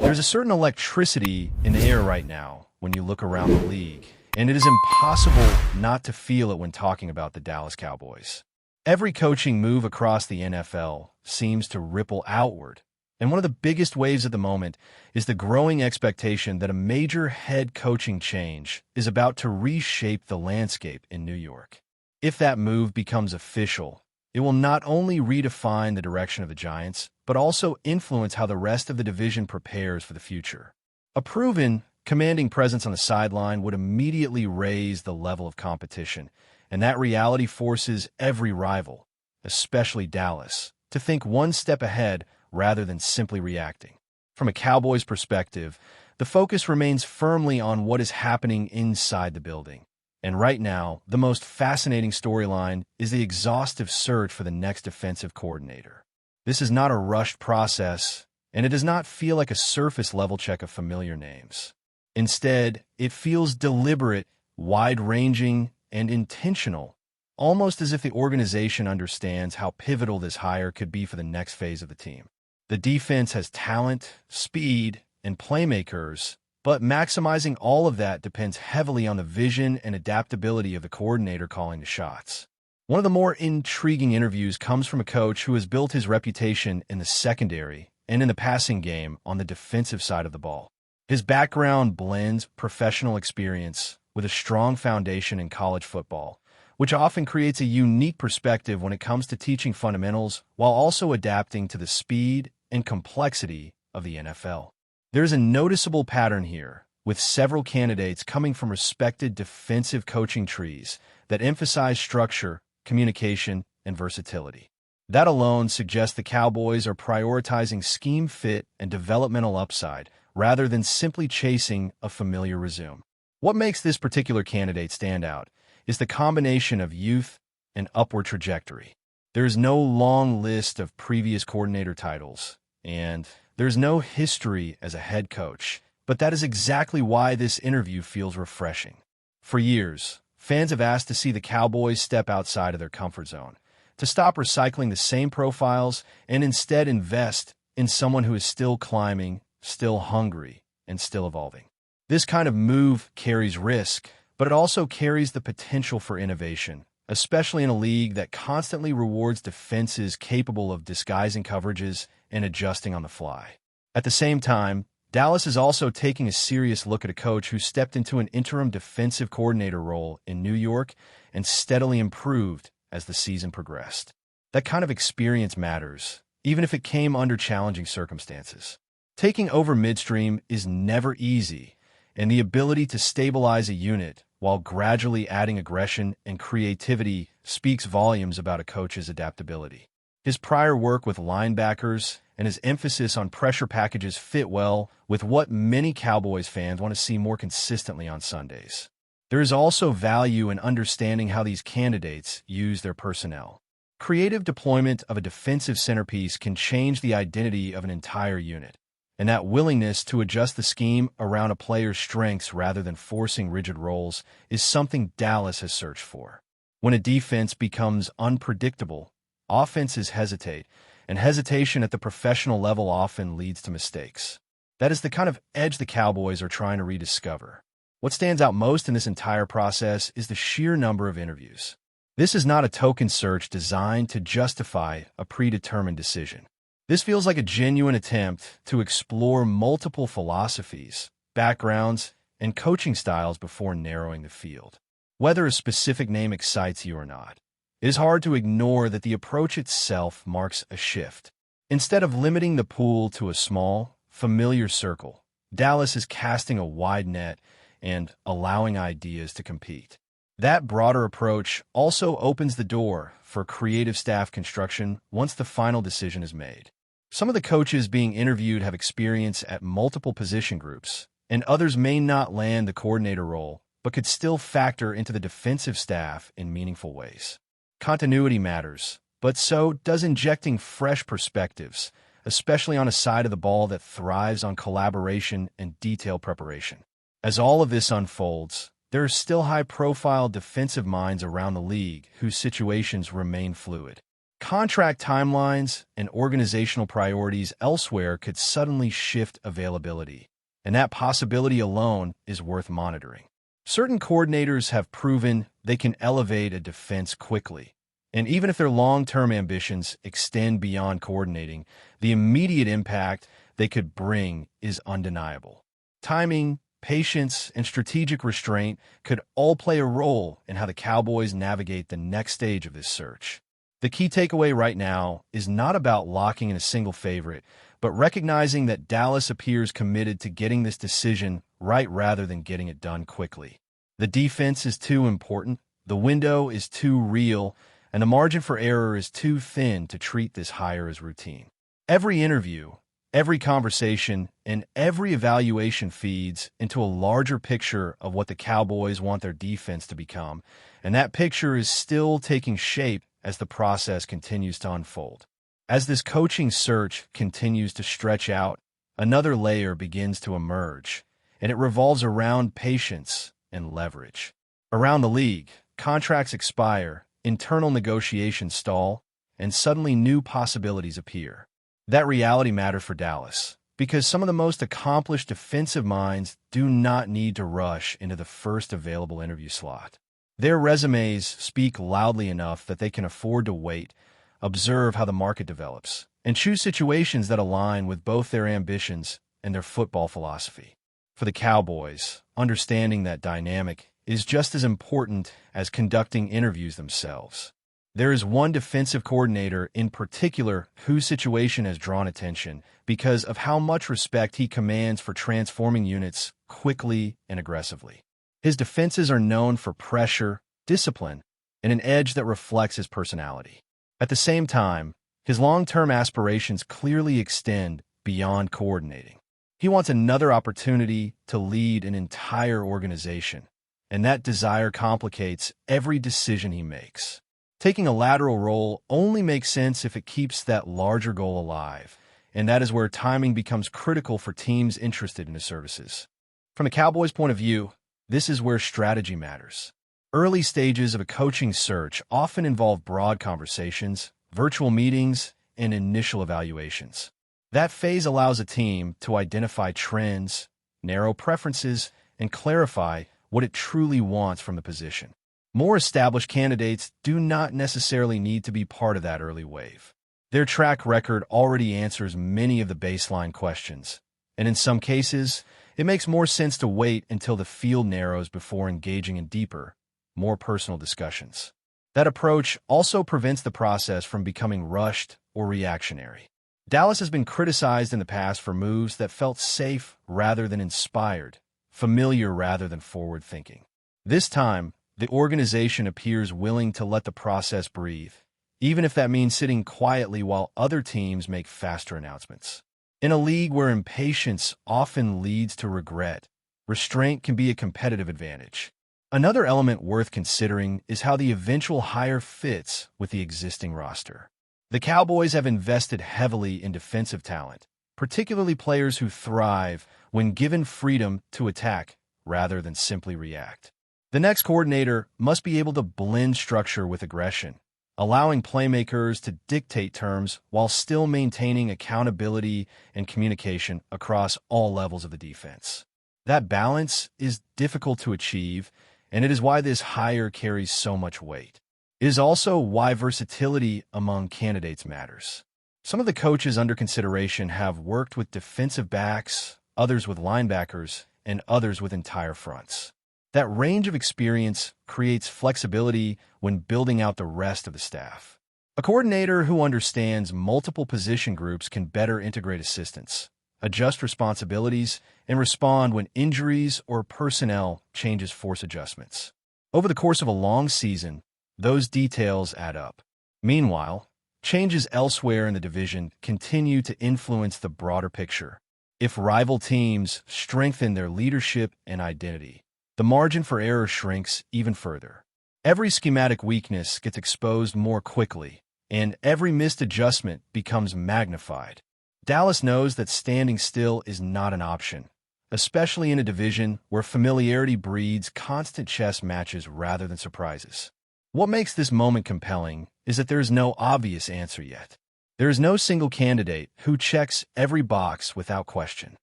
There's a certain electricity in the air right now when you look around the league, and it is impossible not to feel it when talking about the Dallas Cowboys. Every coaching move across the NFL seems to ripple outward, and one of the biggest waves at the moment is the growing expectation that a major head coaching change is about to reshape the landscape in New York. If that move becomes official, it will not only redefine the direction of the Giants, but also influence how the rest of the division prepares for the future. A proven, commanding presence on the sideline would immediately raise the level of competition, and that reality forces every rival, especially Dallas, to think one step ahead rather than simply reacting. From a Cowboys perspective, the focus remains firmly on what is happening inside the building. And right now, the most fascinating storyline is the exhaustive search for the next defensive coordinator. This is not a rushed process, and it does not feel like a surface-level check of familiar names. Instead, it feels deliberate, wide-ranging, and intentional, almost as if the organization understands how pivotal this hire could be for the next phase of the team. The defense has talent, speed, and playmakers, but maximizing all of that depends heavily on the vision and adaptability of the coordinator calling the shots. One of the more intriguing interviews comes from a coach who has built his reputation in the secondary and in the passing game on the defensive side of the ball. His background blends professional experience with a strong foundation in college football, which often creates a unique perspective when it comes to teaching fundamentals while also adapting to the speed and complexity of the NFL. There's a noticeable pattern here, with several candidates coming from respected defensive coaching trees that emphasize structure, communication, and versatility. That alone suggests the Cowboys are prioritizing scheme fit and developmental upside rather than simply chasing a familiar resume. What makes this particular candidate stand out is the combination of youth and upward trajectory. There is no long list of previous coordinator titles, and there's no history as a head coach, but that is exactly why this interview feels refreshing. For years, fans have asked to see the Cowboys step outside of their comfort zone, to stop recycling the same profiles and instead invest in someone who is still climbing, still hungry, and still evolving. This kind of move carries risk, but it also carries the potential for innovation, especially in a league that constantly rewards defenses capable of disguising coverages and adjusting on the fly. At the same time, Dallas is also taking a serious look at a coach who stepped into an interim defensive coordinator role in New York and steadily improved as the season progressed. That kind of experience matters, even if it came under challenging circumstances. Taking over midstream is never easy, and the ability to stabilize a unit while gradually adding aggression and creativity speaks volumes about a coach's adaptability. His prior work with linebackers and his emphasis on pressure packages fit well with what many Cowboys fans want to see more consistently on Sundays. There is also value in understanding how these candidates use their personnel. Creative deployment of a defensive centerpiece can change the identity of an entire unit, and that willingness to adjust the scheme around a player's strengths rather than forcing rigid roles is something Dallas has searched for. When a defense becomes unpredictable, offenses hesitate, and hesitation at the professional level often leads to mistakes. That is the kind of edge the Cowboys are trying to rediscover. What stands out most in this entire process is the sheer number of interviews. This is not a token search designed to justify a predetermined decision. This feels like a genuine attempt to explore multiple philosophies, backgrounds, and coaching styles before narrowing the field. Whether a specific name excites you or not, it is hard to ignore that the approach itself marks a shift. Instead of limiting the pool to a small, familiar circle, Dallas is casting a wide net and allowing ideas to compete. That broader approach also opens the door for creative staff construction once the final decision is made. Some of the coaches being interviewed have experience at multiple position groups, and others may not land the coordinator role, but could still factor into the defensive staff in meaningful ways. Continuity matters, but so does injecting fresh perspectives, especially on a side of the ball that thrives on collaboration and detailed preparation. As all of this unfolds, there are still high-profile defensive minds around the league whose situations remain fluid. Contract timelines and organizational priorities elsewhere could suddenly shift availability, and that possibility alone is worth monitoring. Certain coordinators have proven they can elevate a defense quickly, and even if their long-term ambitions extend beyond coordinating, the immediate impact they could bring is undeniable. Timing, patience, and strategic restraint could all play a role in how the Cowboys navigate the next stage of this search. The key takeaway right now is not about locking in a single favorite, but recognizing that Dallas appears committed to getting this decision right rather than getting it done quickly. The defense is too important, the window is too real, and the margin for error is too thin to treat this hire as routine. Every interview, every conversation, and every evaluation feeds into a larger picture of what the Cowboys want their defense to become, and that picture is still taking shape as the process continues to unfold. As this coaching search continues to stretch out, another layer begins to emerge, and it revolves around patience and leverage. Around the league, contracts expire, internal negotiations stall, and suddenly new possibilities appear. That reality matters for Dallas, because some of the most accomplished defensive minds do not need to rush into the first available interview slot. Their resumes speak loudly enough that they can afford to wait, observe how the market develops, and choose situations that align with both their ambitions and their football philosophy. For the Cowboys, understanding that dynamic is just as important as conducting interviews themselves. There is one defensive coordinator in particular whose situation has drawn attention because of how much respect he commands for transforming units quickly and aggressively. His defenses are known for pressure, discipline, and an edge that reflects his personality. At the same time, his long-term aspirations clearly extend beyond coordinating. He wants another opportunity to lead an entire organization, and that desire complicates every decision he makes. Taking a lateral role only makes sense if it keeps that larger goal alive, and that is where timing becomes critical for teams interested in his services. From the Cowboys' point of view, this is where strategy matters. Early stages of a coaching search often involve broad conversations, virtual meetings, and initial evaluations. That phase allows a team to identify trends, narrow preferences, and clarify what it truly wants from the position. More established candidates do not necessarily need to be part of that early wave. Their track record already answers many of the baseline questions, and in some cases, it makes more sense to wait until the field narrows before engaging in deeper, more personal discussions. That approach also prevents the process from becoming rushed or reactionary. Dallas has been criticized in the past for moves that felt safe rather than inspired, familiar rather than forward-thinking. This time, the organization appears willing to let the process breathe, even if that means sitting quietly while other teams make faster announcements. In a league where impatience often leads to regret, restraint can be a competitive advantage. Another element worth considering is how the eventual hire fits with the existing roster. The Cowboys have invested heavily in defensive talent, particularly players who thrive when given freedom to attack rather than simply react. The next coordinator must be able to blend structure with aggression, allowing playmakers to dictate terms while still maintaining accountability and communication across all levels of the defense. That balance is difficult to achieve, and it is why this hire carries so much weight. It is also why versatility among candidates matters. Some of the coaches under consideration have worked with defensive backs, others with linebackers, and others with entire fronts. That range of experience creates flexibility when building out the rest of the staff. A coordinator who understands multiple position groups can better integrate assistance, adjust responsibilities, and respond when injuries or personnel changes force adjustments. Over the course of a long season, those details add up. Meanwhile, changes elsewhere in the division continue to influence the broader picture. If rival teams strengthen their leadership and identity, the margin for error shrinks even further. Every schematic weakness gets exposed more quickly, and every missed adjustment becomes magnified. Dallas knows that standing still is not an option, especially in a division where familiarity breeds constant chess matches rather than surprises. What makes this moment compelling is that there is no obvious answer yet. There is no single candidate who checks every box without question.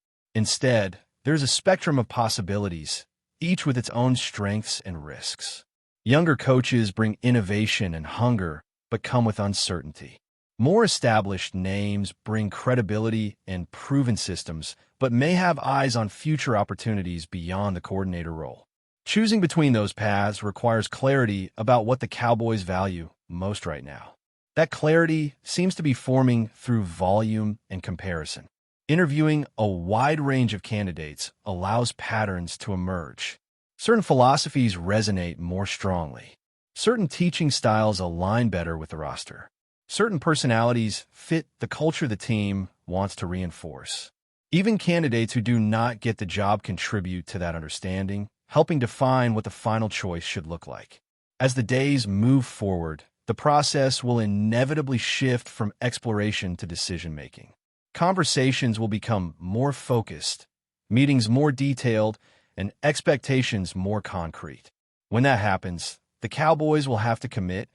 Instead, there is a spectrum of possibilities, each with its own strengths and risks. Younger coaches bring innovation and hunger, but come with uncertainty. More established names bring credibility and proven systems, but may have eyes on future opportunities beyond the coordinator role. Choosing between those paths requires clarity about what the Cowboys value most right now. That clarity seems to be forming through volume and comparison. Interviewing a wide range of candidates allows patterns to emerge. Certain philosophies resonate more strongly. Certain teaching styles align better with the roster. Certain personalities fit the culture the team wants to reinforce. Even candidates who do not get the job contribute to that understanding, helping define what the final choice should look like. As the days move forward, the process will inevitably shift from exploration to decision-making. Conversations will become more focused, meetings more detailed, and expectations more concrete. When that happens, the Cowboys will have to commit,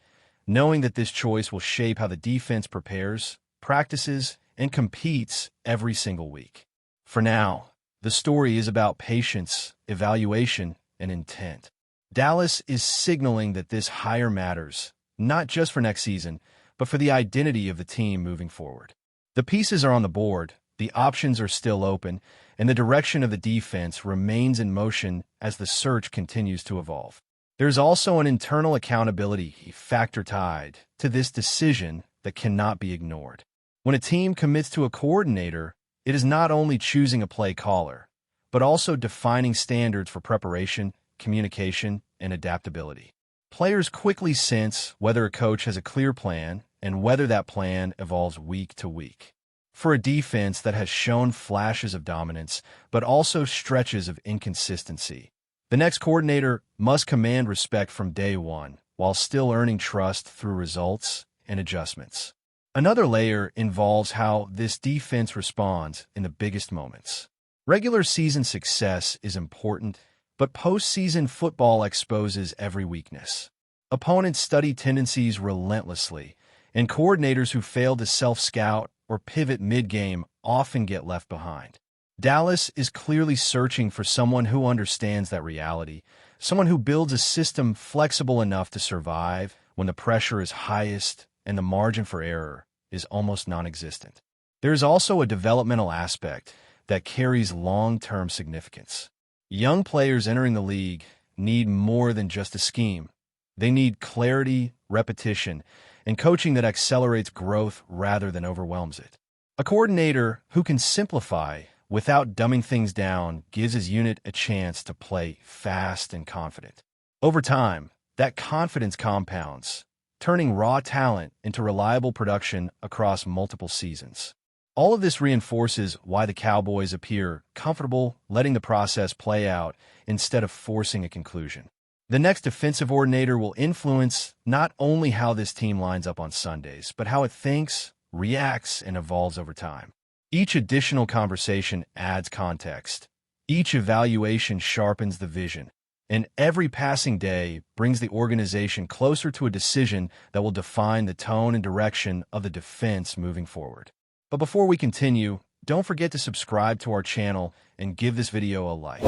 knowing that this choice will shape how the defense prepares, practices, and competes every single week. For now, the story is about patience, evaluation, and intent. Dallas is signaling that this hire matters, not just for next season, but for the identity of the team moving forward. The pieces are on the board, the options are still open, and the direction of the defense remains in motion as the search continues to evolve. There's also an internal accountability factor tied to this decision that cannot be ignored. When a team commits to a coordinator, it is not only choosing a play caller, but also defining standards for preparation, communication, and adaptability. Players quickly sense whether a coach has a clear plan and whether that plan evolves week to week. For a defense that has shown flashes of dominance, but also stretches of inconsistency, the next coordinator must command respect from day one, while still earning trust through results and adjustments. Another layer involves how this defense responds in the biggest moments. Regular season success is important, but postseason football exposes every weakness. Opponents study tendencies relentlessly, and coordinators who fail to self-scout or pivot mid-game often get left behind. Dallas is clearly searching for someone who understands that reality, someone who builds a system flexible enough to survive when the pressure is highest and the margin for error is almost non-existent. There is also a developmental aspect that carries long-term significance. Young players entering the league need more than just a scheme. They need clarity, repetition, and coaching that accelerates growth rather than overwhelms it. A coordinator who can simplify without dumbing things down gives his unit a chance to play fast and confident. Over time, that confidence compounds, turning raw talent into reliable production across multiple seasons. All of this reinforces why the Cowboys appear comfortable letting the process play out instead of forcing a conclusion. The next defensive coordinator will influence not only how this team lines up on Sundays, but how it thinks, reacts, and evolves over time. Each additional conversation adds context. Each evaluation sharpens the vision. And every passing day brings the organization closer to a decision that will define the tone and direction of the defense moving forward. But before we continue, don't forget to subscribe to our channel and give this video a like.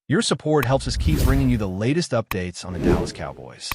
Your support helps us keep bringing you the latest updates on the Dallas Cowboys.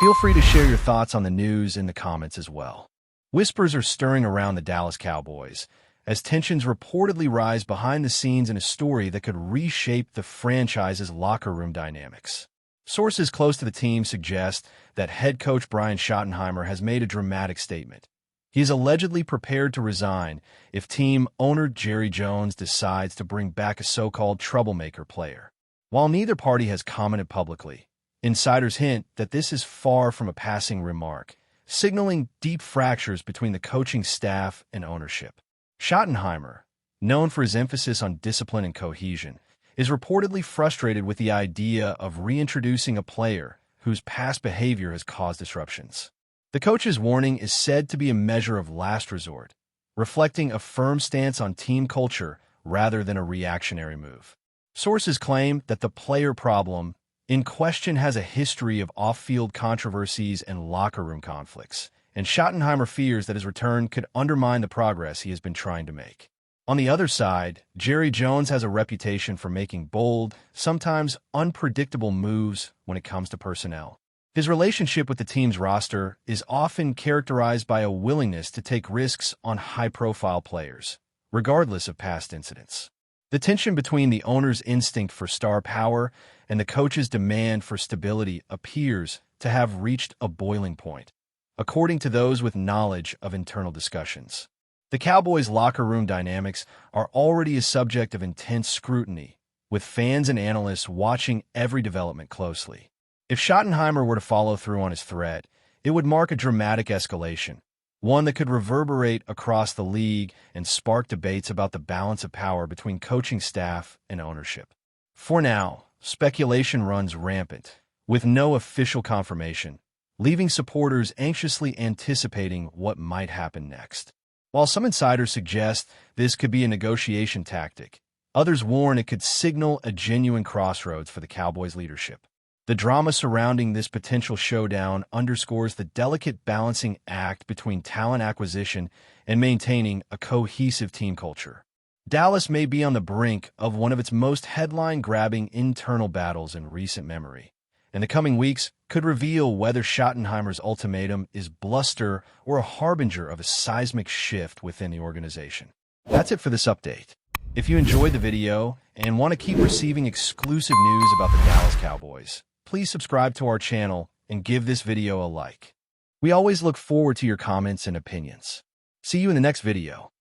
Feel free to share your thoughts on the news in the comments as well. Whispers are stirring around the Dallas Cowboys, as tensions reportedly rise behind the scenes in a story that could reshape the franchise's locker room dynamics. Sources close to the team suggest that head coach Brian Schottenheimer has made a dramatic statement. He is allegedly prepared to resign if team owner Jerry Jones decides to bring back a so-called troublemaker player. While neither party has commented publicly, insiders hint that this is far from a passing remark, signaling deep fractures between the coaching staff and ownership. Schottenheimer, known for his emphasis on discipline and cohesion, is reportedly frustrated with the idea of reintroducing a player whose past behavior has caused disruptions. The coach's warning is said to be a measure of last resort, reflecting a firm stance on team culture rather than a reactionary move. Sources claim that the player problem in question has a history of off-field controversies and locker room conflicts, and Schottenheimer fears that his return could undermine the progress he has been trying to make. On the other side, Jerry Jones has a reputation for making bold, sometimes unpredictable moves when it comes to personnel. His relationship with the team's roster is often characterized by a willingness to take risks on high-profile players, regardless of past incidents. The tension between the owner's instinct for star power and the coach's demand for stability appears to have reached a boiling point, according to those with knowledge of internal discussions. The Cowboys' locker room dynamics are already a subject of intense scrutiny, with fans and analysts watching every development closely. If Schottenheimer were to follow through on his threat, it would mark a dramatic escalation, one that could reverberate across the league and spark debates about the balance of power between coaching staff and ownership. For now, speculation runs rampant, with no official confirmation, leaving supporters anxiously anticipating what might happen next. While some insiders suggest this could be a negotiation tactic, others warn it could signal a genuine crossroads for the Cowboys' leadership. The drama surrounding this potential showdown underscores the delicate balancing act between talent acquisition and maintaining a cohesive team culture. Dallas may be on the brink of one of its most headline-grabbing internal battles in recent memory, and the coming weeks could reveal whether Schottenheimer's ultimatum is bluster or a harbinger of a seismic shift within the organization. That's it for this update. If you enjoyed the video and want to keep receiving exclusive news about the Dallas Cowboys, please subscribe to our channel and give this video a like. We always look forward to your comments and opinions. See you in the next video.